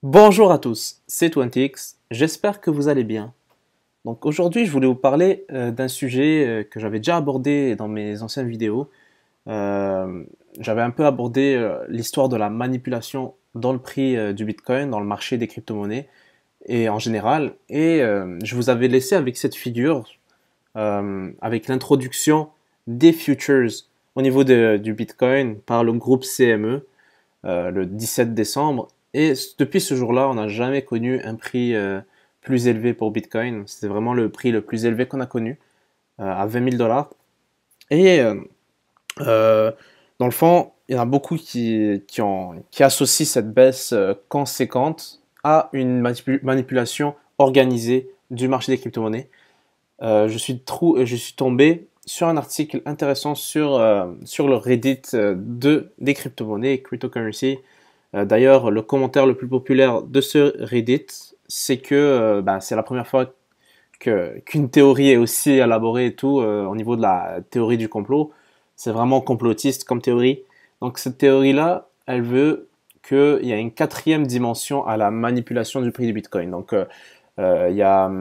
Bonjour à tous, c'est 20X, j'espère que vous allez bien. Donc aujourd'hui, je voulais vous parler d'un sujet que j'avais déjà abordé dans mes anciennes vidéos. Euh, J'avais un peu abordé l'histoire de la manipulation dans le prix du Bitcoin, dans le marché des crypto-monnaies et en général. Et je vous avais laissé avec cette figure, avec l'introduction des futures au niveau du Bitcoin par le groupe CME le 17 décembre. Et depuis ce jour-là, on n'a jamais connu un prix plus élevé pour Bitcoin. C'était vraiment le prix le plus élevé qu'on a connu, à 20 000 dollars. Et euh, dans le fond, il y en a beaucoup qui associent cette baisse conséquente à une manipulation organisée du marché des crypto-monnaies. Je suis tombé sur un article intéressant sur le Reddit des crypto-monnaies, cryptocurrency. D'ailleurs, le commentaire le plus populaire de ce Reddit, c'est que c'est la première fois qu'une théorie est aussi élaborée et tout au niveau de la théorie du complot. C'est vraiment complotiste comme théorie. Donc cette théorie-là, elle veut qu'il y a une quatrième dimension à la manipulation du prix du Bitcoin. Donc il y a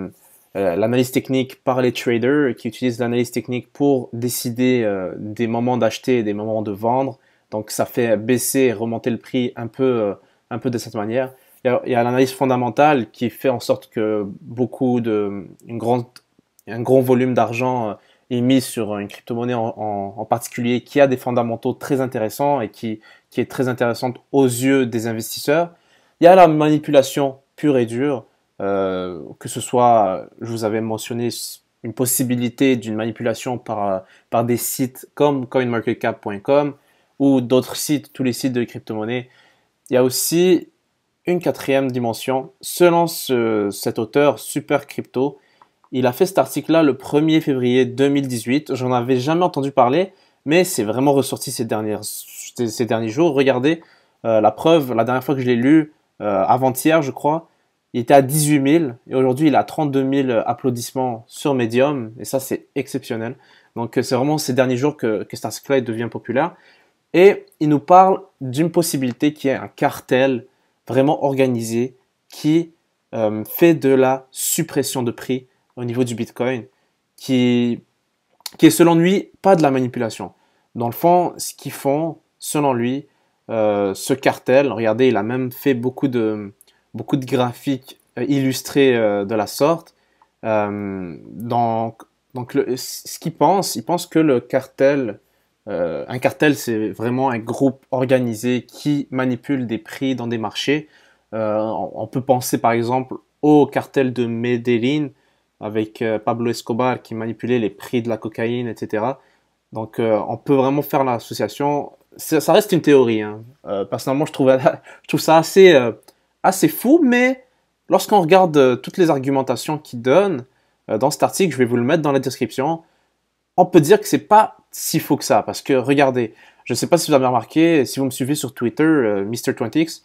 l'analyse technique par les traders qui utilisent l'analyse technique pour décider des moments d'acheter et des moments de vendre. Donc ça fait baisser et remonter le prix un peu de cette manière. Il y a l'analyse fondamentale qui fait en sorte que un grand volume d'argent est mis sur une crypto-monnaie en particulier qui a des fondamentaux très intéressants et qui est très intéressante aux yeux des investisseurs. Il y a la manipulation pure et dure, que ce soit, je vous avais mentionné une possibilité d'une manipulation par des sites comme coinmarketcap.com ou d'autres sites, tous les sites de crypto-monnaie. Il y a aussi une quatrième dimension. Selon cet auteur, Super Crypto, il a fait cet article-là le 1er février 2018. J'en avais jamais entendu parler, mais c'est vraiment ressorti ces derniers jours. Regardez, la preuve, la dernière fois que je l'ai lu, avant-hier, je crois, il était à 18 000 et aujourd'hui il a 32 000 applaudissements sur Medium et ça c'est exceptionnel. Donc c'est vraiment ces derniers jours que cet article-là devient populaire. Et il nous parle d'une possibilité qui est un cartel vraiment organisé qui fait de la suppression de prix au niveau du Bitcoin, qui, qui est selon lui pas de la manipulation. Dans le fond, ce qu'ils font, selon lui, ce cartel, regardez, il a même fait beaucoup de graphiques illustrés de la sorte. Ce qu'il pense, il pense que le cartel un cartel, c'est vraiment un groupe organisé qui manipule des prix dans des marchés. On peut penser par exemple au cartel de Medellín avec Pablo Escobar qui manipulait les prix de la cocaïne, etc. Donc on peut vraiment faire l'association. Ça reste une théorie, hein. Personnellement, je trouve ça assez fou, mais lorsqu'on regarde toutes les argumentations qu'il donne dans cet article, je vais vous le mettre dans la description, on peut dire que c'est pas si faux que ça. Parce que regardez, je ne sais pas si vous avez remarqué, si vous me suivez sur Twitter, Mr20x,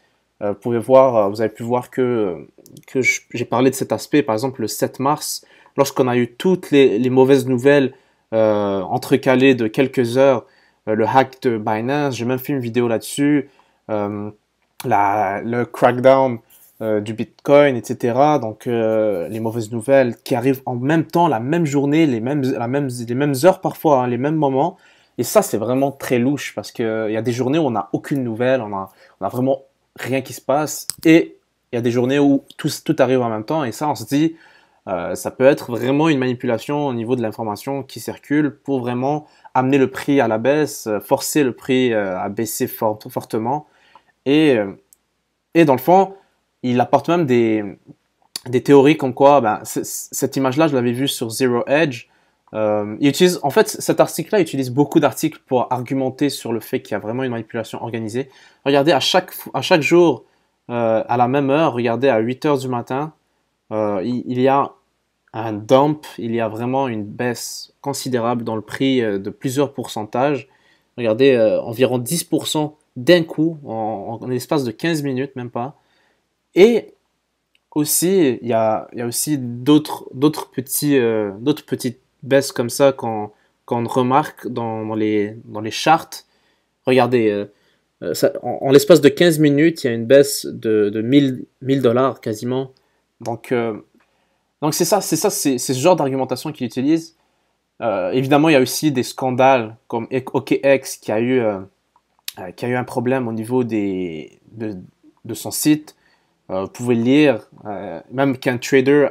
vous avez pu voir que j'ai parlé de cet aspect, par exemple le 7 mars, lorsqu'on a eu toutes les mauvaises nouvelles entrecalées de quelques heures, le hack de Binance, j'ai même fait une vidéo là-dessus, euh, le crackdown du Bitcoin, etc. Donc les mauvaises nouvelles qui arrivent en même temps, la même journée, les mêmes heures parfois, hein, les mêmes moments. Et ça, c'est vraiment très louche parce qu'il y a des journées où on n'a aucune nouvelle, on a vraiment rien qui se passe. Et il y a des journées où tout arrive en même temps. Et ça, on se dit, ça peut être vraiment une manipulation au niveau de l'information qui circule pour vraiment amener le prix à la baisse, forcer le prix à baisser fortement. Et, euh, et dans le fond, il apporte même des théories comme quoi, cette image-là, je l'avais vue sur Zero Edge. En fait, cet article-là utilise beaucoup d'articles pour argumenter sur le fait qu'il y a vraiment une manipulation organisée. Regardez, à chaque jour, à la même heure, regardez à 8 heures du matin, il y a un dump, il y a vraiment une baisse considérable dans le prix de plusieurs pourcentages. Regardez, environ 10% d'un coup, en l'espace de 15 minutes, même pas. Et aussi, il y a aussi d'autres petites baisses comme ça qu'on remarque dans les charts. Regardez, En l'espace de 15 minutes, il y a une baisse de 1000 dollars quasiment. Donc, c'est ce genre d'argumentation qu'il utilise. Évidemment, il y a aussi des scandales comme OKX qui a eu un problème au niveau de son site. Vous pouvez lire même qu'un trader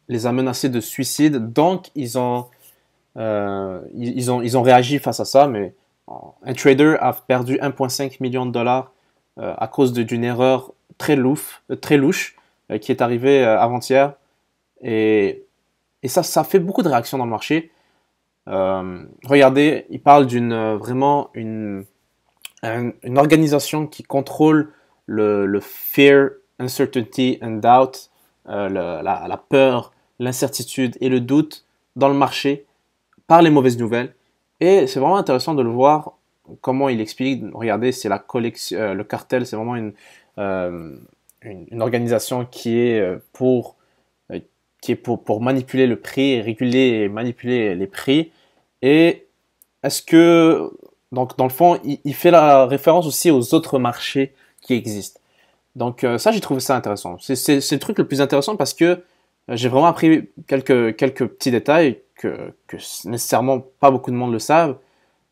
les a menacés de suicide. Donc, ils ont réagi face à ça. Mais un trader a perdu 1,5 million de dollars à cause d'une erreur très louche qui est arrivée avant-hier. Et ça fait beaucoup de réactions dans le marché. Regardez, il parle vraiment une organisation qui contrôle le fear, uncertainty and doubt, la peur, l'incertitude et le doute dans le marché par les mauvaises nouvelles. Et c'est vraiment intéressant de le voir, comment il explique. Regardez, c'est la collection, le cartel, c'est vraiment euh, une organisation qui est pour manipuler le prix, réguler et manipuler les prix. Et est-ce que, donc dans le fond, il fait la référence aussi aux autres marchés qui existent. Donc ça, j'ai trouvé ça intéressant. C'est le truc le plus intéressant parce que j'ai vraiment appris quelques petits détails que nécessairement pas beaucoup de monde le savent.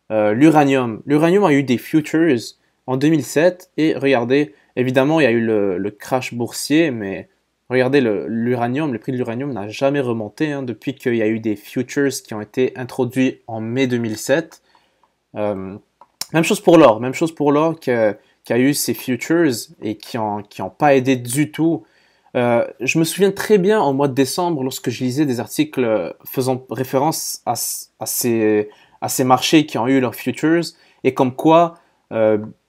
L'uranium. L'uranium a eu des futures en 2007 et regardez, évidemment, il y a eu le crash boursier, mais regardez l'uranium, le prix de l'uranium n'a jamais remonté hein, depuis qu'il y a eu des futures qui ont été introduits en mai 2007. Même chose pour l'or, qui a eu ses futures et qui ont pas aidé du tout. Je me souviens très bien en mois de décembre lorsque je lisais des articles faisant référence à ces marchés qui ont eu leurs futures et comme quoi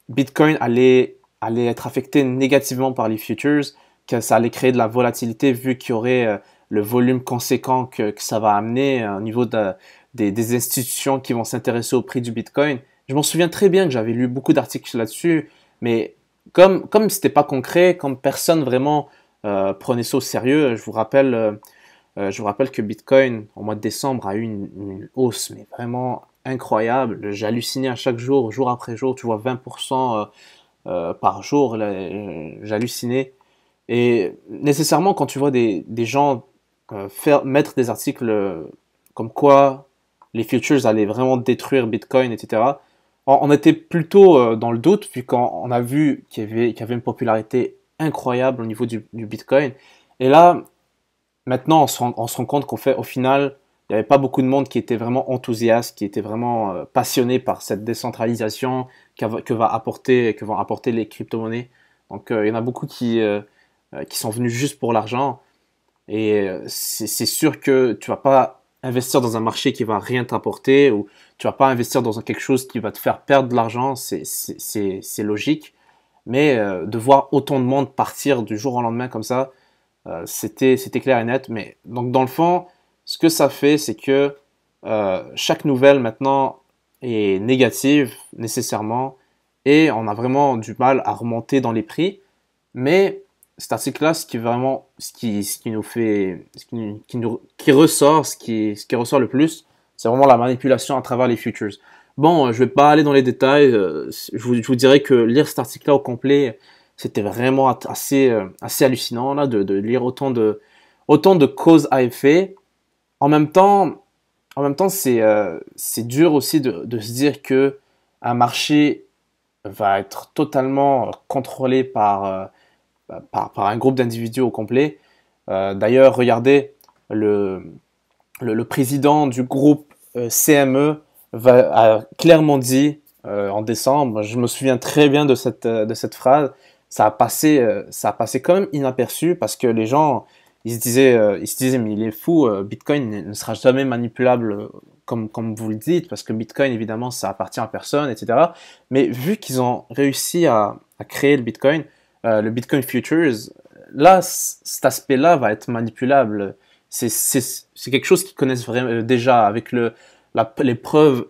Bitcoin allait être affecté négativement par les futures, que ça allait créer de la volatilité vu qu'il y aurait le volume conséquent que ça va amener au niveau des institutions qui vont s'intéresser au prix du Bitcoin. Je m'en souviens très bien que j'avais lu beaucoup d'articles là-dessus, mais comme c'était pas concret, comme personne vraiment prenait ça au sérieux, je vous rappelle que Bitcoin, au mois de décembre, a eu une hausse, mais vraiment incroyable. J'ai halluciné à chaque jour, jour après jour, tu vois, 20% par jour, j'hallucinais. Et nécessairement, quand tu vois des gens mettre des articles comme quoi les futures allaient vraiment détruire Bitcoin, etc., on était plutôt dans le doute, vu qu'on a vu qu'il y avait une popularité incroyable au niveau du Bitcoin. Et là, maintenant, on se rend compte au final, il n'y avait pas beaucoup de monde qui était vraiment enthousiaste, qui était vraiment passionné par cette décentralisation que vont apporter les crypto-monnaies. Donc, il y en a beaucoup qui sont venus juste pour l'argent. Et c'est sûr que tu vas pas investir dans un marché qui va rien t'apporter ou tu vas pas investir dans quelque chose qui va te faire perdre de l'argent. C'est logique. Mais de voir autant de monde partir du jour au lendemain comme ça, c'était clair et net. Mais donc dans le fond, ce que ça fait, c'est que chaque nouvelle maintenant est négative nécessairement et on a vraiment du mal à remonter dans les prix. Mais cet article-là, ce qui nous fait, qui ressort, ce qui ressort le plus, c'est vraiment la manipulation à travers les futures. Bon, je vais pas aller dans les détails. Je vous dirais que lire cet article-là au complet, c'était vraiment assez hallucinant là de lire autant de causes à effet. En même temps, c'est dur aussi de se dire que un marché va être totalement contrôlé par un groupe d'individus au complet. D'ailleurs, regardez, le, le président du groupe CME a clairement dit en décembre, je me souviens très bien de cette phrase, ça a passé quand même inaperçu parce que les gens, ils se disaient, mais il est fou, Bitcoin ne sera jamais manipulable comme vous le dites, parce que Bitcoin, évidemment, ça appartient à personne, etc. Mais vu qu'ils ont réussi à créer le Bitcoin Futures, là, cet aspect-là va être manipulable. C'est quelque chose qu'ils connaissent vraiment déjà avec les preuves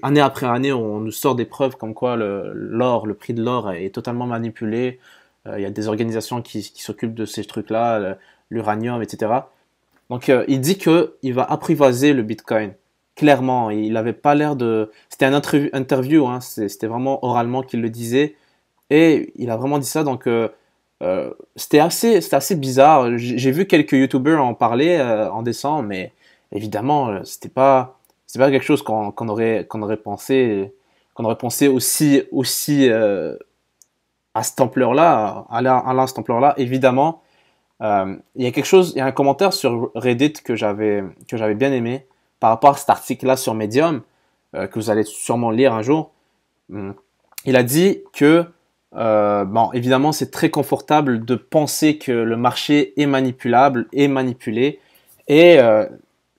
année après année, on nous sort des preuves comme quoi le prix de l'or est totalement manipulé. Il y a des organisations qui s'occupent de ces trucs-là, l'uranium, etc. Donc il dit qu'il va apprivoiser le Bitcoin. clairement. Il avait pas l'air de... C'était un interview, hein, c'était vraiment oralement qu'il le disait. Et il a vraiment dit ça, donc c'était assez bizarre. J'ai vu quelques YouTubers en parler en décembre, mais évidemment, c'était pas quelque chose qu'on aurait pensé aussi à cette ampleur-là, à cette ampleur-là. Évidemment, il y a un commentaire sur Reddit que j'avais bien aimé par rapport à cet article-là sur Medium, que vous allez sûrement lire un jour. Hum. Il a dit que, bon, évidemment, c'est très confortable de penser que le marché est manipulable, est manipulé, et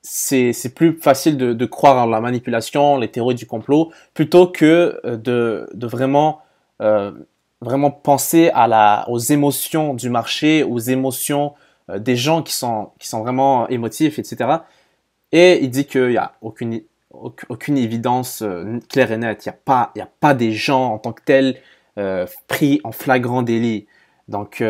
c'est plus facile de croire en la manipulation, les théories du complot, plutôt que de vraiment, euh, vraiment penser aux émotions du marché, aux émotions des gens qui sont vraiment émotifs, etc. Et il dit qu'il n'y a aucune évidence claire et nette. Il y a pas des gens en tant que tels pris en flagrant délit. Donc,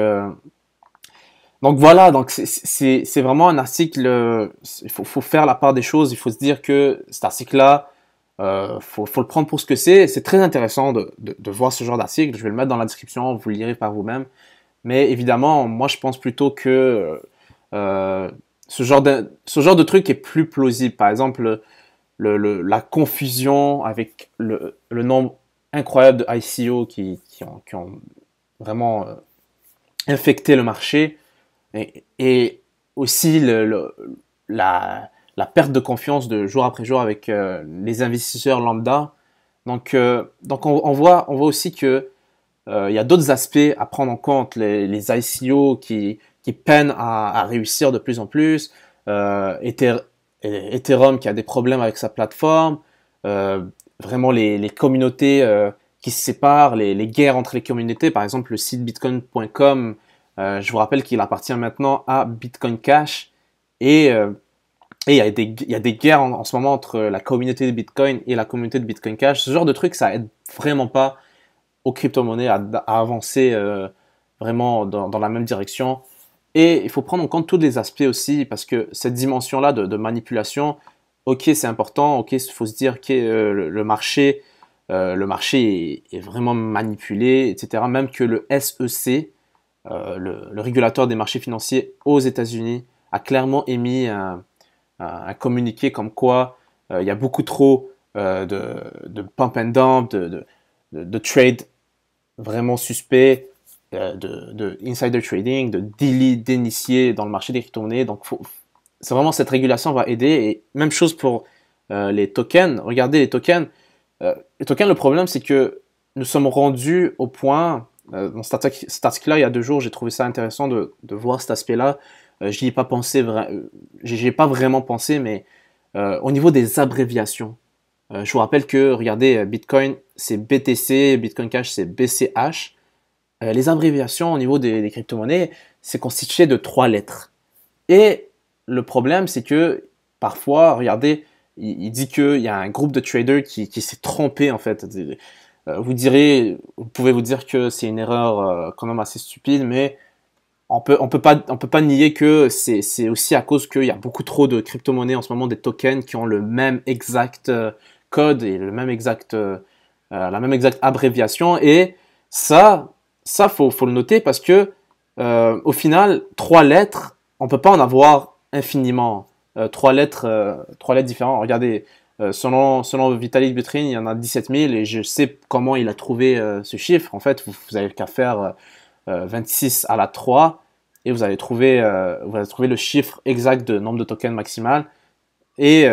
donc voilà, donc c'est vraiment un article, faut faire la part des choses, il faut se dire que cet article-là, faut le prendre pour ce que c'est. C'est très intéressant de voir ce genre d'article, je vais le mettre dans la description, vous le lirez par vous-même. Mais évidemment, moi je pense plutôt que ce genre de truc est plus plausible. Par exemple, la confusion avec le nombre incroyable de ICO qui ont vraiment infecté le marché et aussi la perte de confiance de jour après jour avec les investisseurs lambda. Donc on voit aussi que il y a d'autres aspects à prendre en compte, les ICO qui peinent à réussir de plus en plus, Ethereum qui a des problèmes avec sa plateforme, vraiment les communautés qui se séparent, les guerres entre les communautés, par exemple le site bitcoin.com, je vous rappelle qu'il appartient maintenant à Bitcoin Cash et il y a des guerres en ce moment entre la communauté de Bitcoin et la communauté de Bitcoin Cash. Ce genre de truc, ça aide vraiment pas aux crypto-monnaies à avancer vraiment dans la même direction. Et il faut prendre en compte tous les aspects aussi, parce que cette dimension-là de manipulation, ok, c'est important, ok, il faut se dire que le marché est vraiment manipulé, etc. Même que le SEC, le régulateur des marchés financiers aux États-Unis, a clairement émis un communiqué comme quoi il y a beaucoup trop de pump and dump, de trade vraiment suspect, de insider trading, de délit d'initiés dans le marché des crypto-monnaies. Donc, c'est vraiment cette régulation va aider. Et même chose pour les tokens. Regardez les tokens. Les tokens, le problème, c'est que nous sommes rendus au point, dans cet article-là, il y a 2 jours, j'ai trouvé ça intéressant de voir cet aspect-là. J'y ai pas pensé, j'y ai pas vraiment pensé, mais au niveau des abréviations, je vous rappelle que, regardez, Bitcoin, c'est BTC, Bitcoin Cash, c'est BCH. Les abréviations au niveau des crypto-monnaies, c'est constitué de 3 lettres. Et le problème, c'est que parfois, regardez, il dit qu'il y a un groupe de traders qui s'est trompé en fait. Vous pouvez vous dire que c'est une erreur quand même assez stupide, mais on peut pas nier que c'est aussi à cause qu'il y a beaucoup trop de crypto-monnaies en ce moment, des tokens qui ont le même exact code et le même exact, la même exacte abréviation. Et ça faut le noter parce que au final, 3 lettres, on peut pas en avoir infiniment. 3 lettres différentes. Regardez, selon Vitalik Buterin, il y en a 17 000 et je sais comment il a trouvé ce chiffre. En fait, vous avez qu'à faire 26 à la 3 et vous allez trouver le chiffre exact de nombre de tokens maximal. Et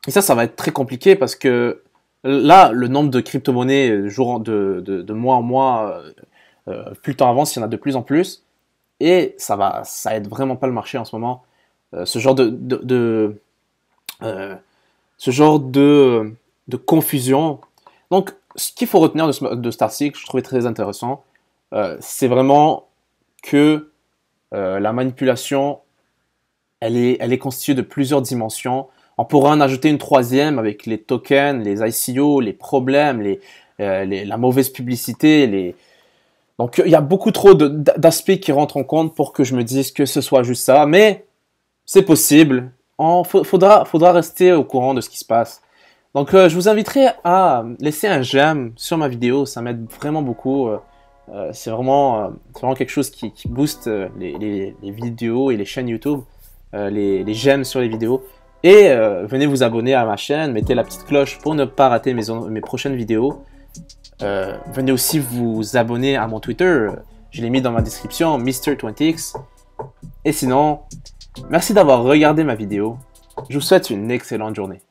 ça va être très compliqué parce que là, le nombre de crypto-monnaies de mois en mois, plus le temps avance, il y en a de plus en plus. Et ça aide vraiment pas le marché en ce moment. Ce genre euh, ce genre de confusion. Donc, ce qu'il faut retenir de cet article, je trouvais très intéressant, c'est vraiment que la manipulation, elle est constituée de plusieurs dimensions. On pourrait en ajouter une troisième avec les tokens, les ICO, les problèmes, la mauvaise publicité. Donc, il y a beaucoup trop d'aspects qui rentrent en compte pour que je me dise que ce soit juste ça. Mais c'est possible. faudra rester au courant de ce qui se passe. Donc, je vous inviterai à laisser un j'aime sur ma vidéo, ça m'aide vraiment beaucoup. C'est vraiment quelque chose qui booste les vidéos et les chaînes YouTube, les j'aime sur les vidéos. Et venez vous abonner à ma chaîne, mettez la petite cloche pour ne pas rater mes prochaines vidéos. Venez aussi vous abonner à mon Twitter, je l'ai mis dans ma description, Mr20x. Et sinon, merci d'avoir regardé ma vidéo. Je vous souhaite une excellente journée.